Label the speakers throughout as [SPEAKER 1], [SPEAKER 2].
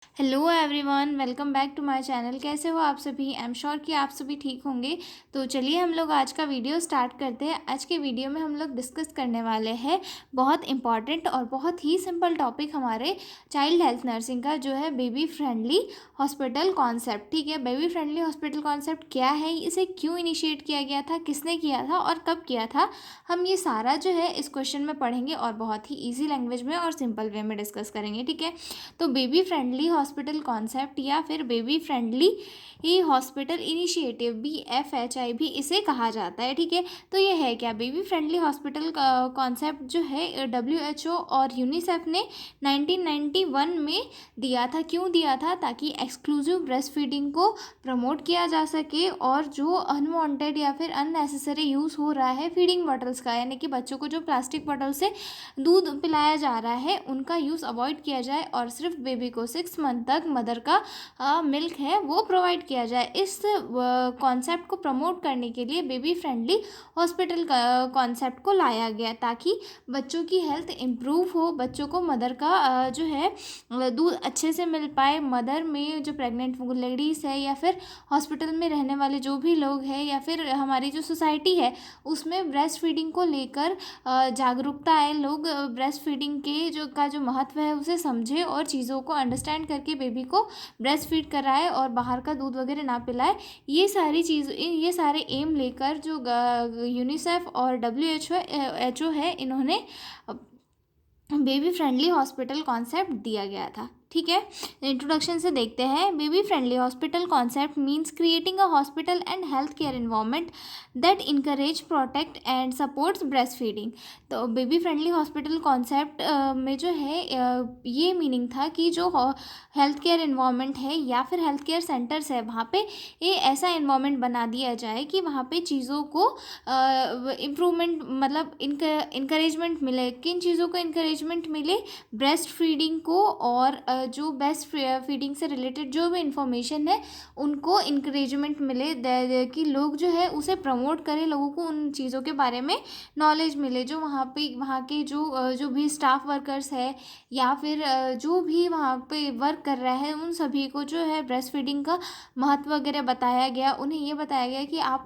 [SPEAKER 1] Hello everyone, welcome back to my channel. कैसे हो आप सभी? आई एम श्योर कि आप सभी ठीक होंगे। तो चलिए हम लोग आज का वीडियो स्टार्ट करते हैं। आज के वीडियो में हम लोग डिस्कस करने वाले हैं बहुत इंपॉर्टेंट और बहुत ही सिंपल टॉपिक हमारे चाइल्ड हेल्थ नर्सिंग का, जो है बेबी फ्रेंडली हॉस्पिटल कॉन्सेप्ट। ठीक है, बेबी फ्रेंडली हॉस्पिटल कॉन्सेप्ट क्या है, इसे क्यों इनिशिएट किया गया था, किसने किया था और कब किया था, हम ये सारा जो है इस क्वेश्चन में पढ़ेंगे और बहुत ही ईजी लैंग्वेज में और सिंपल वे में डिस्कस करेंगे। ठीक है, तो बेबी फ्रेंडली हॉस्पिटल कॉन्सेप्ट या फिर बेबी फ्रेंडली ही हॉस्पिटल इनिशिएटिव, BFHI भी इसे कहा जाता है। ठीक है, तो ये है क्या? बेबी फ्रेंडली हॉस्पिटल कॉन्सेप्ट जो है WHO और यूनिसेफ ने 1991 में दिया था। क्यों दिया था? ताकि एक्सक्लूसिव ब्रेस्ट फीडिंग को प्रमोट किया जा सके और जो अनवांटेड या फिर अननेसेसरी यूज़ हो रहा है फीडिंग बॉटल्स का, यानी कि बच्चों को जो प्लास्टिक बॉटल से दूध पिलाया जा रहा है उनका यूज़ अवॉइड किया जाए और सिर्फ बेबी को 6 मंथ तक मदर का मिल्क है वो प्रोवाइड किया जाए। इस कॉन्सेप्ट को प्रमोट करने के लिए बेबी फ्रेंडली हॉस्पिटल कॉन्सेप्ट को लाया गया, ताकि बच्चों की हेल्थ इम्प्रूव हो, बच्चों को मदर का जो है दूध अच्छे से मिल पाए। मदर में जो प्रेग्नेंट लेडीज़ है या फिर हॉस्पिटल में रहने वाले जो भी लोग हैं या फिर हमारी जो सोसाइटी है उसमें ब्रेस्ट फीडिंग को लेकर जागरूकता आए। लोग ब्रेस्ट फीडिंग के जो महत्व है उसे समझे और चीज़ों को अंडरस्टैंड करके बेबी को ब्रेस्ट फीड कराए और बाहर का दूध वगैरह ना पिलाए। ये सारे एम लेकर जो यूनिसेफ और WHO है, इन्होंने बेबी फ्रेंडली हॉस्पिटल कॉन्सेप्ट दिया गया था। ठीक है, इंट्रोडक्शन से देखते हैं। Baby friendly hospital concept means creating a hospital and health care environment that encourage, protect and supports breast feeding. तो बेबी फ्रेंडली हॉस्पिटल कॉन्सेप्ट में जो है ये मीनिंग था कि जो हेल्थ केयर इन्वायरमेंट है या फिर हेल्थ केयर सेंटर्स है, वहाँ पे ये ऐसा इन्वायरमेंट बना दिया जाए कि वहाँ पे चीज़ों को इम्प्रूवमेंट, मतलब इनकरेजमेंट मिले। किन चीज़ों को इनकरेजमेंट मिले? ब्रेस्ट फीडिंग को, और जो ब्रेस्ट फीडिंग से रिलेटेड जो भी इंफॉर्मेशन है उनको इनकरेजमेंट मिले, कि लोग जो है उसे प्रमोट करें, लोगों को उन चीज़ों के बारे में नॉलेज मिले। जो वहाँ के जो भी स्टाफ वर्कर्स है या फिर जो भी वहाँ पे वर्क कर रहा है, उन सभी को जो है ब्रेस्ट फीडिंग का महत्व वगैरह बताया गया। उन्हें ये बताया गया कि आप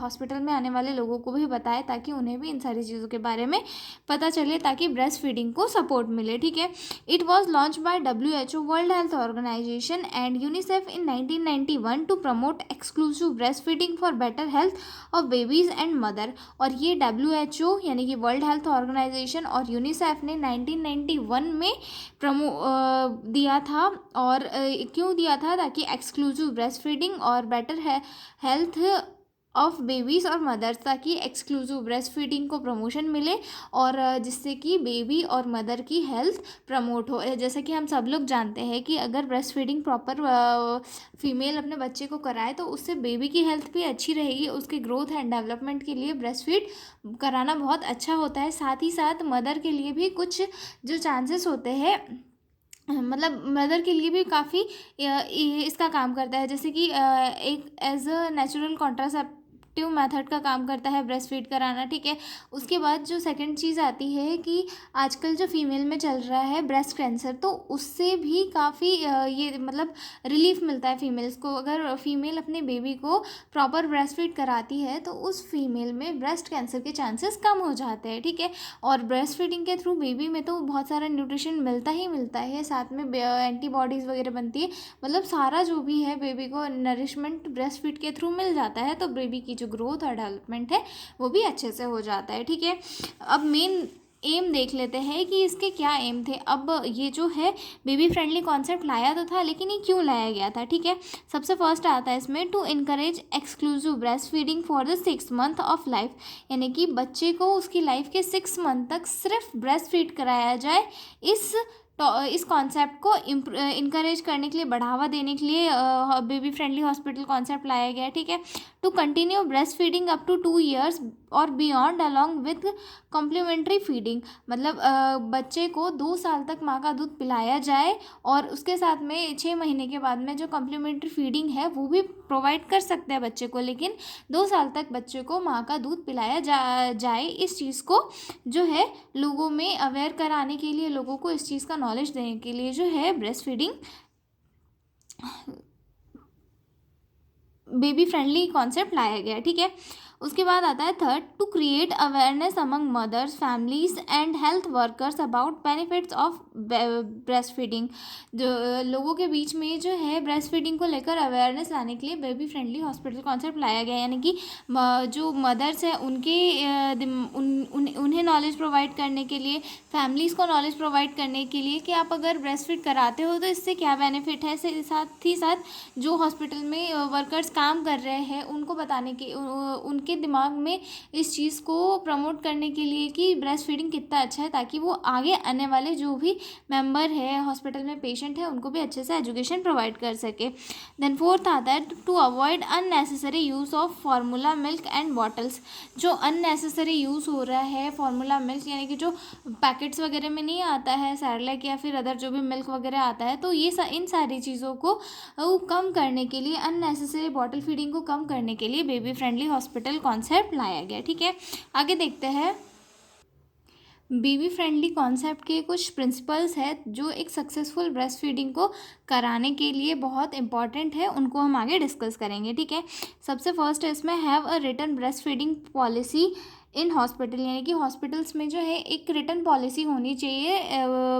[SPEAKER 1] हॉस्पिटल में आने वाले लोगों को भी बताएं, ताकि उन्हें भी इन सारी चीज़ों के बारे में पता चले, ताकि ब्रेस्ट फीडिंग को सपोर्ट मिले। ठीक है, it was launch by WHO, world health organization and UNICEF in 1991 to promote exclusive breast feeding for better health of babies and mother. और ये WHO यानी कि वर्ल्ड हेल्थ ऑर्गेनाइजेशन और यूनिसेफ ने 1991 में दिया था। और क्यों दिया था? ताकि एक्सक्लूसिव ब्रेस्ट फीडिंग और बेटर हेल्थ ऑफ बेबीज़ और मदर्स, ताकि एक्सक्लूसिव ब्रेस्ट फीडिंग को प्रमोशन मिले और जिससे कि बेबी और मदर की हेल्थ प्रमोट हो। जैसे कि हम सब लोग जानते हैं कि अगर ब्रेस्ट फीडिंग प्रॉपर फीमेल अपने बच्चे को कराए तो उससे बेबी की हेल्थ भी अच्छी रहेगी। उसके ग्रोथ एंड डेवलपमेंट के लिए ब्रेस्ट फीड कराना बहुत अच्छा होता है। साथ ही साथ मदर के लिए भी कुछ जो चांसेस होते हैं, मतलब मदर के लिए भी काफ़ी इसका काम करता है। जैसे कि एक as a natural contraceptive method का काम करता है ब्रेस्ट फीड कराना। ठीक है, उसके बाद जो सेकंड चीज़ आती है कि आजकल जो फीमेल में चल रहा है ब्रेस्ट कैंसर, तो उससे भी काफ़ी ये मतलब रिलीफ मिलता है फीमेल्स को। अगर फीमेल अपने बेबी को प्रॉपर ब्रेस्ट फीड कराती है तो उस फीमेल में ब्रेस्ट कैंसर के चांसेस कम हो जाते हैं। ठीक है, और ब्रेस्ट फीडिंग के थ्रू बेबी में तो बहुत सारा न्यूट्रिशन मिलता ही मिलता है, साथ में एंटीबॉडीज़ वगैरह बनती है। मतलब सारा जो भी है बेबी को नरिशमेंट ब्रेस्ट फीड के थ्रू मिल जाता है, तो बेबी की जो ग्रोथ और डेवलपमेंट है वो भी अच्छे से हो जाता है। ठीक है, अब मेन एम देख लेते हैं कि इसके क्या एम थे। अब ये जो है बेबी फ्रेंडली कॉन्सेप्ट लाया तो था, लेकिन ये क्यों लाया गया था? ठीक है, सबसे फर्स्ट आता है इसमें to encourage exclusive breast feeding for the 6 month of life, यानी कि बच्चे को उसकी लाइफ के 6 मंथ तक सिर्फ ब्रेस्ट फीड कराया जाए। इस कॉन्सेप्ट को इनकरेज करने के लिए, बढ़ावा देने के लिए बेबी फ्रेंडली हॉस्पिटल कॉन्सेप्ट लाया गया है। ठीक है, to continue breast feeding up to 2 years और beyond along with complementary feeding, मतलब बच्चे को 2 साल तक माँ का दूध पिलाया जाए और उसके साथ में 6 महीने के बाद में जो कॉम्प्लीमेंट्री फीडिंग है वो भी प्रोवाइड कर सकते हैं बच्चे को, लेकिन 2 साल तक बच्चे को माँ का दूध पिलाया जाए। इस चीज़ को जो है लोगों में अवेयर कराने के लिए, लोगों को इस चीज़ का नॉलेज देने के लिए जो है breast feeding baby friendly concept लाया गया, ठीक है। उसके बाद आता है third, to create awareness among mothers, families and health workers about benefits of breast feeding. जो लोगों के बीच में जो है ब्रेस्ट फीडिंग को लेकर अवेयरनेस लाने के लिए बेबी फ्रेंडली हॉस्पिटल कॉन्सेप्ट लाया गया, यानी कि जो मदर्स हैं उनके उन्हें नॉलेज प्रोवाइड करने के लिए, फैमिलीज़ को नॉलेज प्रोवाइड करने के लिए कि आप अगर ब्रेस्ट फीड कराते हो तो इससे क्या बेनिफिट है, साथ ही साथ जो हॉस्पिटल में वर्कर्स काम कर रहे हैं उनको बताने के, उनके दिमाग में इस चीज़ को प्रमोट करने के लिए कि ब्रेस्ट फीडिंग कितना अच्छा है, ताकि वो आगे आने वाले जो भी मेंबर है हॉस्पिटल में, पेशेंट है, उनको भी अच्छे से एजुकेशन प्रोवाइड कर सके। देन फोर्थ आता है to avoid unnecessary use of formula milk and bottles. जो अननेसेसरी यूज़ हो रहा है फार्मूला मिल्क, यानी कि जो पैकेट्स वगैरह में नहीं आता है सेरेलैक या फिर अदर जो भी मिल्क वगैरह आता है, तो ये इन सारी चीज़ों को कम करने के लिए, अननेसेसरी बॉटल फीडिंग को कम करने के लिए बेबी फ्रेंडली हॉस्पिटल कॉन्सेप्ट लाया गया, ठीक है। आगे देखते हैं। बेबी फ्रेंडली कॉन्सेप्ट के कुछ प्रिंसिपल्स है जो एक सक्सेसफुल ब्रेस्ट फीडिंग को कराने के लिए बहुत इंपॉर्टेंट है, उनको हम आगे डिस्कस करेंगे, ठीक है। सबसे फर्स्ट है इसमें, have a written breast feeding policy in hospital, यानी कि हॉस्पिटल्स में जो है एक रिटन पॉलिसी होनी चाहिए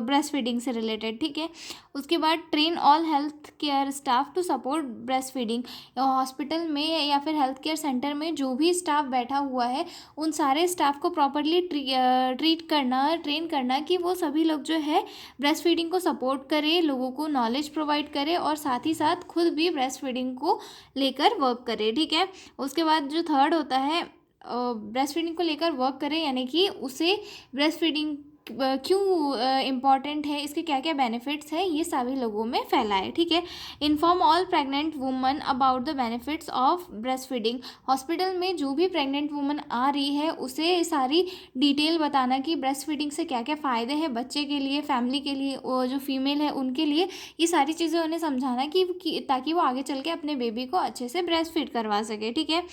[SPEAKER 1] ब्रेस्ट फीडिंग से रिलेटेड, ठीक है। उसके बाद train all health care staff to support breast feeding. Hospital में या फिर हेल्थ केयर सेंटर में जो भी स्टाफ बैठा हुआ है उन सारे स्टाफ को प्रॉपरली ट्रेन करना कि वो सभी लोग जो है ब्रेस्ट फीडिंग को सपोर्ट करे, लोगों को नॉलेज प्रोवाइड करे और साथ ही साथ खुद भी ब्रेस्ट फीडिंग को लेकर वर्क करे, ठीक है। उसके बाद जो थर्ड होता है, ब्रेस्ट फीडिंग को लेकर वर्क करें, यानी कि उसे ब्रेस्ट फीडिंग क्यों इम्पॉर्टेंट है, इसके क्या क्या बेनिफिट्स है, ये सभी लोगों में फैलाए, ठीक है। Inform all pregnant woman about the benefits of breast feeding. Hospital में जो भी प्रेग्नेंट वुमन आ रही है उसे सारी डिटेल बताना कि ब्रेस्ट फीडिंग से क्या क्या फ़ायदे हैं बच्चे के लिए, फैमिली के लिए, वो जो फीमेल है उनके लिए, ये सारी चीज़ें उन्हें समझाना कि ताकि वो आगे चल के अपने बेबी को अच्छे से ब्रेस्ट फीड करवा सके, ठीक है।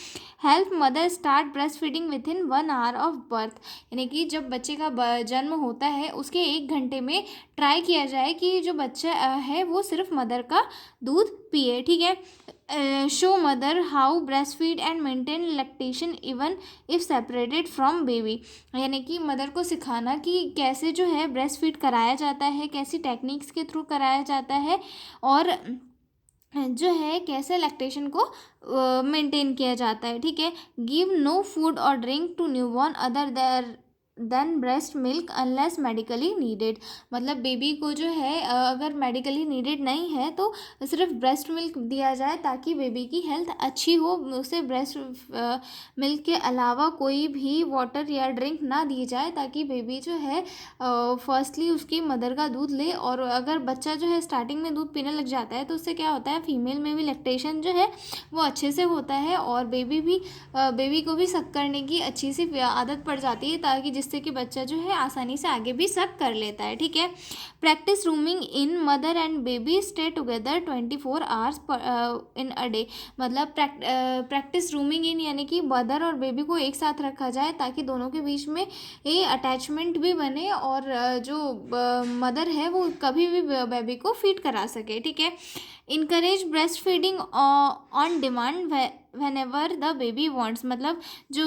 [SPEAKER 1] Help mother start breast feeding with in 1 hour of birth, यानी कि जब बच्चे का जन्म होता है उसके 1 घंटे में ट्राई किया जाए कि जो बच्चा है वो सिर्फ मदर का दूध पिए, ठीक है। Show mother how breast feed and maintain lactation even if separated from baby, यानी कि मदर को सिखाना कि कैसे जो है ब्रेस्ट फीड कराया जाता है, कैसी टेक्निक्स के थ्रू कराया जाता है और जो है कैसे लैक्टेशन को मेंटेन किया जाता है, ठीक है। Give no food or drink to newborn other than breast milk unless medically needed, मतलब बेबी को जो है अगर मेडिकली नीडेड नहीं है तो सिर्फ ब्रेस्ट मिल्क दिया जाए ताकि बेबी की हेल्थ अच्छी हो, उसे ब्रेस्ट मिल्क के अलावा कोई भी वाटर या ड्रिंक ना दी जाए, ताकि बेबी जो है फर्स्टली उसकी मदर का दूध ले, और अगर बच्चा जो है स्टार्टिंग में दूध पीने लग जाता है तो उससे क्या होता है, फीमेल में भी लैक्टेशन जो है वो अच्छे से होता है और बेबी को भी सक करने की अच्छी सी आदत पड़ जाती है, ताकि जिससे कि बच्चा जो है आसानी से आगे भी सक कर लेता है, ठीक है। Practice rooming in mother and baby stay together 24 hours in a day, मतलब प्रैक्टिस रूमिंग इन यानी कि मदर और बेबी को एक साथ रखा जाए ताकि दोनों के बीच में ये अटैचमेंट भी बने और जो मदर है वो कभी भी बेबी को फीड करा सके, ठीक है। Encourage breast feeding on demand whenever the baby wants, मतलब जो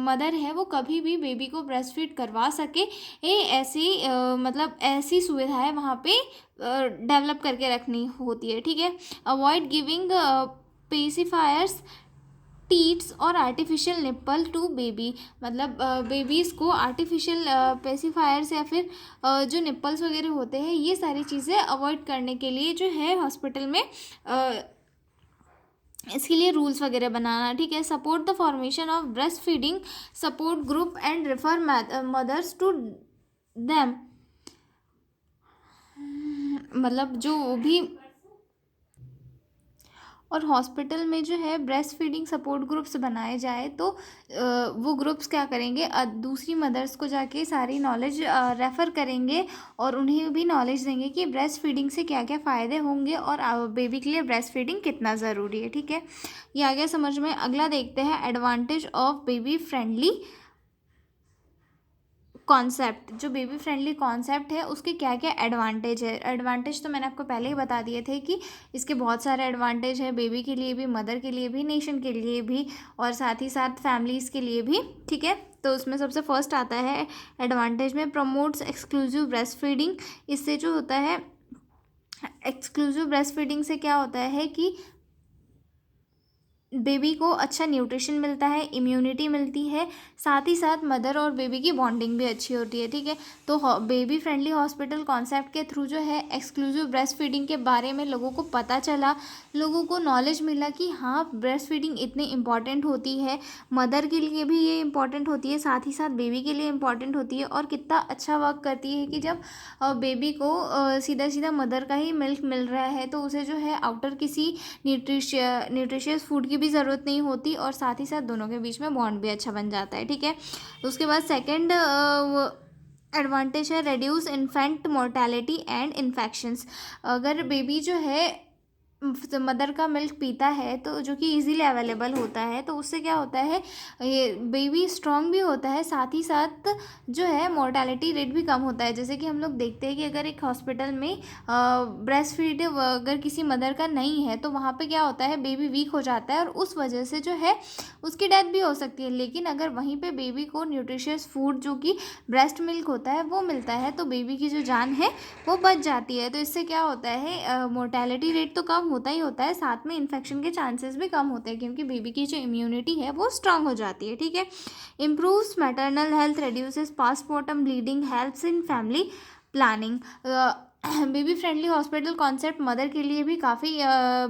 [SPEAKER 1] मदर है वो कभी भी बेबी को ब्रेस्ट फीड करवा सके, ये ऐसी मतलब ऐसी सुविधाएं वहाँ पे डेवलप करके रखनी होती है, ठीक है। अवॉइड गिविंग पेसिफायर्स टीट्स और आर्टिफिशियल निप्पल टू बेबी, मतलब बेबीज़ को आर्टिफिशियल पेसिफायर्स या फिर जो निप्पल्स वगैरह होते हैं ये सारी चीज़ें अवॉइड करने के लिए जो है हॉस्पिटल में इसके लिए रूल्स वगैरह बनाना, ठीक है। Support the formation of breast feeding support group and refer mothers to them, मतलब जो भी, और हॉस्पिटल में जो है ब्रेस्ट फीडिंग सपोर्ट ग्रुप्स बनाए जाए तो वो ग्रुप्स क्या करेंगे, दूसरी मदर्स को जाके सारी नॉलेज रेफ़र करेंगे और उन्हें भी नॉलेज देंगे कि ब्रेस्ट फीडिंग से क्या क्या फ़ायदे होंगे और बेबी के लिए ब्रेस्ट फीडिंग कितना ज़रूरी है, ठीक है। ये आ गया समझ में। अगला देखते हैं advantage of baby friendly concept, जो बेबी फ्रेंडली कॉन्सेप्ट है उसके क्या क्या एडवांटेज है। एडवांटेज तो मैंने आपको पहले ही बता दिए थे कि इसके बहुत सारे एडवांटेज है, बेबी के लिए भी, मदर के लिए भी, नेशन के लिए भी, और साथ ही साथ फैमिलीज़ के लिए भी। ठीक है, तो उसमें सबसे फर्स्ट आता है एडवांटेज में, प्रमोट्स एक्सक्लूसिव ब्रेस्ट फीडिंग। इससे जो होता है एक्सक्लूसिव ब्रेस्ट फीडिंग से क्या होता है कि बेबी को अच्छा न्यूट्रिशन मिलता है, इम्यूनिटी मिलती है, साथ ही साथ मदर और बेबी की बॉन्डिंग भी अच्छी होती है। ठीक है, तो बेबी फ्रेंडली हॉस्पिटल कॉन्सेप्ट के थ्रू जो है एक्सक्लूसिव ब्रेस्ट फीडिंग के बारे में लोगों को पता चला, लोगों को नॉलेज मिला कि हाँ ब्रेस्ट फीडिंग इतनी इम्पॉर्टेंट होती है, मदर के लिए भी ये इम्पॉर्टेंट होती है, साथ ही साथ बेबी के लिए इम्पॉर्टेंट होती है, और कितना अच्छा वर्क करती है कि जब बेबी को सीधा सीधा मदर का ही मिल्क मिल रहा है तो उसे जो है आउटर किसी न्यूट्रिशियस फूड की भी ज़रूरत नहीं होती, और साथ ही साथ दोनों के बीच में बॉन्ड भी अच्छा बन जाता है। ठीक है, उसके बाद सेकंड एडवांटेज है reduce infant mortality and infections. अगर बेबी जो है मदर का मिल्क पीता है तो जो कि इजीली अवेलेबल होता है, तो उससे क्या होता है, ये बेबी स्ट्रांग भी होता है, साथ ही साथ जो है मोर्टेलिटी रेट भी कम होता है। जैसे कि हम लोग देखते हैं कि अगर एक हॉस्पिटल में ब्रेस्ट फीड अगर किसी मदर का नहीं है तो वहाँ पे क्या होता है, बेबी वीक हो जाता है और उस वजह से जो है उसकी डेथ भी हो सकती है। लेकिन अगर वहीं पे बेबी को न्यूट्रिशियस फूड जो कि ब्रेस्ट मिल्क होता है वो मिलता है तो बेबी की जो जान है वो बच जाती है। तो इससे क्या होता है, मोर्टेलिटी रेट तो कम होता ही होता है, साथ में इन्फेक्शन के चांसेस भी कम होते हैं क्योंकि बेबी की जो इम्यूनिटी है वो स्ट्रांग हो जाती है। ठीक है, improves maternal health, reduces postmortem bleeding, helps in family planning. Baby friendly hospital concept mother के लिए भी काफ़ी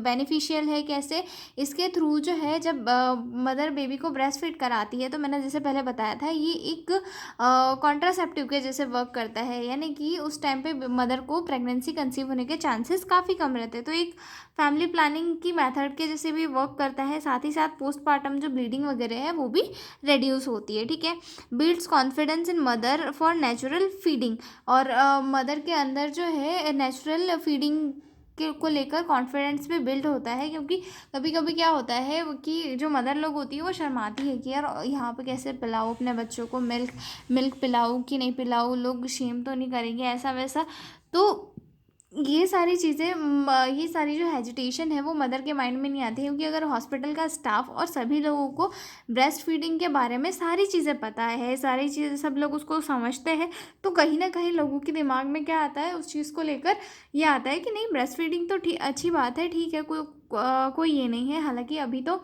[SPEAKER 1] बेनिफिशियल है। कैसे, इसके थ्रू जो है जब मदर बेबी को ब्रेस्ट फीड कराती है तो मैंने जैसे पहले बताया था ये एक कॉन्ट्रासेप्टिव के जैसे वर्क करता है, यानी कि उस टाइम पे मदर को प्रेगनेंसी कंसीव होने के चांसेस काफ़ी कम रहते हैं। तो एक फैमिली प्लानिंग की मेथड के जैसे भी वर्क करता है, साथ ही साथ पोस्टपार्टम जो ब्लीडिंग वगैरह है वो भी रिड्यूस होती है। ठीक है, builds confidence in mother for natural feeding, और मदर के अंदर जो है नेचुरल फीडिंग के को लेकर कॉन्फिडेंस भी बिल्ड होता है। क्योंकि कभी कभी क्या होता है कि जो मदर लोग होती है वो शर्माती है कि यार यहाँ पे कैसे पिलाऊँ अपने बच्चों को, मिल्क पिलाऊँ कि नहीं पिलाऊँ, लोग शेम तो नहीं करेंगे, ऐसा वैसा। तो ये सारी चीज़ें ये सारी जो हेजिटेशन है वो मदर के माइंड में नहीं आती है, क्योंकि अगर हॉस्पिटल का स्टाफ और सभी लोगों को ब्रेस्ट फीडिंग के बारे में सारी चीज़ें पता है, सारी चीज़ें सब लोग उसको समझते हैं, तो कहीं ना कहीं लोगों के दिमाग में क्या आता है उस चीज़ को लेकर, ये आता है कि नहीं ब्रेस्ट फीडिंग तो ठीक अच्छी बात है, ठीक है, कोई ये नहीं है। हालांकि अभी तो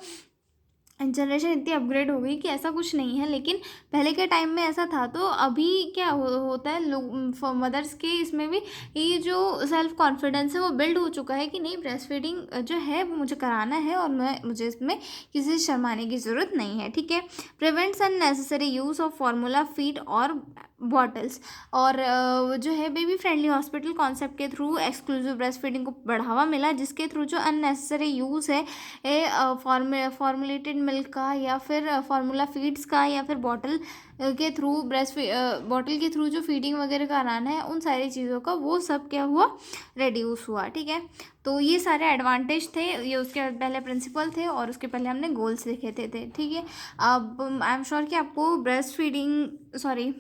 [SPEAKER 1] जनरेशन इतनी अपग्रेड हो गई कि ऐसा कुछ नहीं है, लेकिन पहले के टाइम में ऐसा था। तो अभी क्या होता है, लोग मदर्स के इसमें भी ये जो सेल्फ कॉन्फिडेंस है वो बिल्ड हो चुका है कि नहीं ब्रेस्ट फीडिंग जो है वो मुझे कराना है और मुझे इसमें किसी से शर्माने की ज़रूरत नहीं है। ठीक है, prevents unnecessary use of formula feed और बॉटल्स, और जो है बेबी फ्रेंडली हॉस्पिटल कॉन्सेप्ट के थ्रू एक्सक्लूसिव ब्रेस्ट फीडिंग को बढ़ावा मिला, जिसके थ्रू जो अननेसेसरी यूज़ है फॉर्मुलेटेड मिल्क का या फिर फार्मूला फीड्स का या फिर बॉटल के थ्रू बॉटल के थ्रू जो फीडिंग वगैरह कराना है, उन सारी चीज़ों का वो सब क्या हुआ, रिड्यूस हुआ। ठीक है, तो ये सारे एडवांटेज थे, ये उसके पहले प्रिंसिपल थे और उसके पहले हमने गोल्स लिखे थे। ठीक है, अब आई एम श्योर कि आपको breast feeding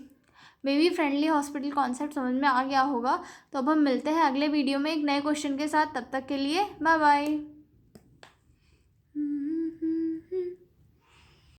[SPEAKER 1] baby friendly hospital concept समझ में आ गया होगा। तो अब हम मिलते हैं अगले वीडियो में एक नए क्वेश्चन के साथ, तब तक के लिए बाय बाय।